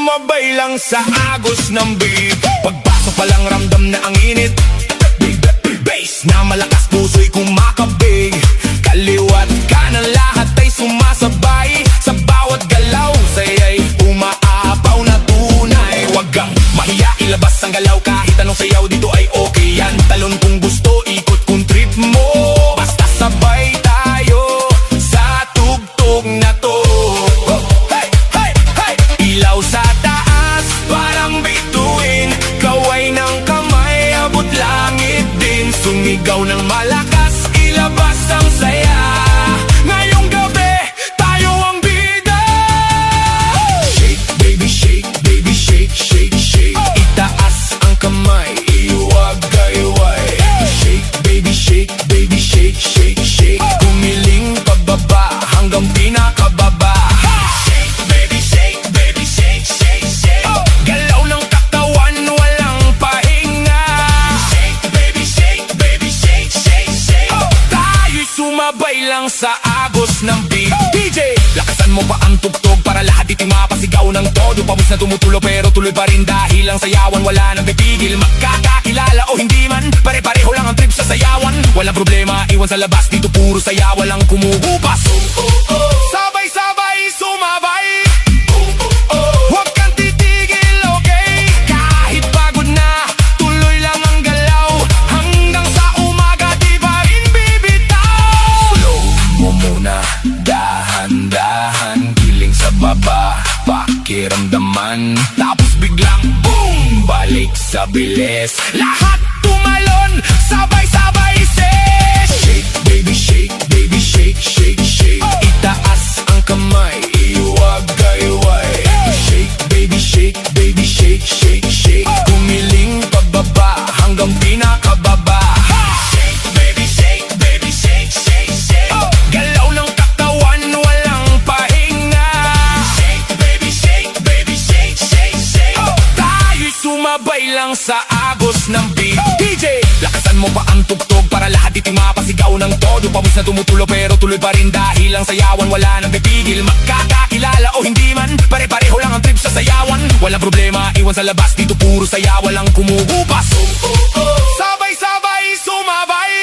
sumabay lang sa agos ng beat. Pagpasok pa lang ramdam na ang init. Bass na malakas, puso'y kumakabig. Kaliwat kanan lahat ay sumasabay. Sa bawat galaw, saya'y umaapaw na tunay. Huwag kang mahiya, ilabas ang galaw. Kahit anong sayaw dito ay okay yan. Talon kung gusto, ikot kung trip mo. Basta sabay tayo sa tugtog na to. Ilaw sa taas, parang bituin. Kaway ng kamay, abot langit din. Sumigaw ng malakas, ilabas ang saya. Ngayong gabi, tayo ang bida. Shake, baby, shake, baby, shake, shake, shake. Itaas ang kamay, iwag-gayway. Shake, baby, shake, baby, shake, shake, shake. Kumiling pababa hanggang pinakababa. Sumabay lang sa agos ng beat. DJ, lakasan mo pa ang tugtog para lahat ito'y mapasigaw ng todo. Pawis na tumutulo pero tuloy pa rin dahil ang sayawan wala nang pipigil. Magkakakilala o hindi man, pare-pareho lang ang trip sa sayawan. Walang problema, iwan sa labas, dito puro saya, walang kumuhupas. Sabay-sabay, sumabay. Huwag kang titigil, okay? Kahit pagod na, tuloy lang ang galaw. Hanggang sa umaga, di ba rin bibitaw? Slow mo muna, dahan-dahan. Giling sa baba, pakiramdaman. Tapos biglang boom, balik sa bilis. Lahat tumalon, sabay-sabay ses. Shake, baby, shake, baby, shake, shake, shake. Itaas ang kamay, iwag-gayway. Shake, baby, shake, baby, shake, shake, shake. Kumiling pababa hanggang pinakababa. Shake, baby, shake, baby, shake, shake, shake. Galaw ng katawan, walang pahinga. Shake, baby, shake, baby, shake, shake, shake. Tayo'y sumabay lang sa agos ng beat. DJ, lakasan mo pa ang tugtog para lahat ito'y mapasigaw ng todo. Pawis na tumutulo pero tuloy pa rin dahil ang sayawan wala nang pipigil. Magkakakilala o hindi man, pare-pareho lang ang trip sa sayawan. Walang problema, iwan sa labas, dito puro saya, walang kumuhupas. Sabay-sabay, sumabay.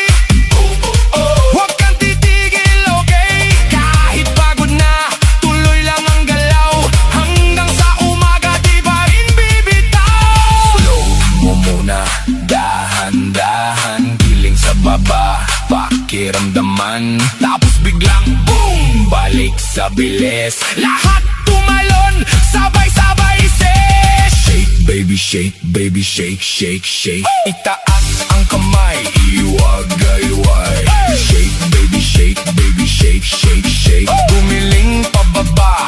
Huwag kang titigil, okay? Kahit pagod na, tuloy lang ang galaw. Hanggang sa umaga, di ba rin bibitaw? Slow mo muna, dahan-dahan. Giling sa baba, pakiramdaman. Tapos biglang boom, balik sa bilis. Lahat tumalon, sabay-sabay ses. Shake, baby, shake, baby, shake, shake, shake. Itaas ang kamay, iwag-gayway. Shake, baby, shake, baby, shake, shake, shake. Gumiling pababa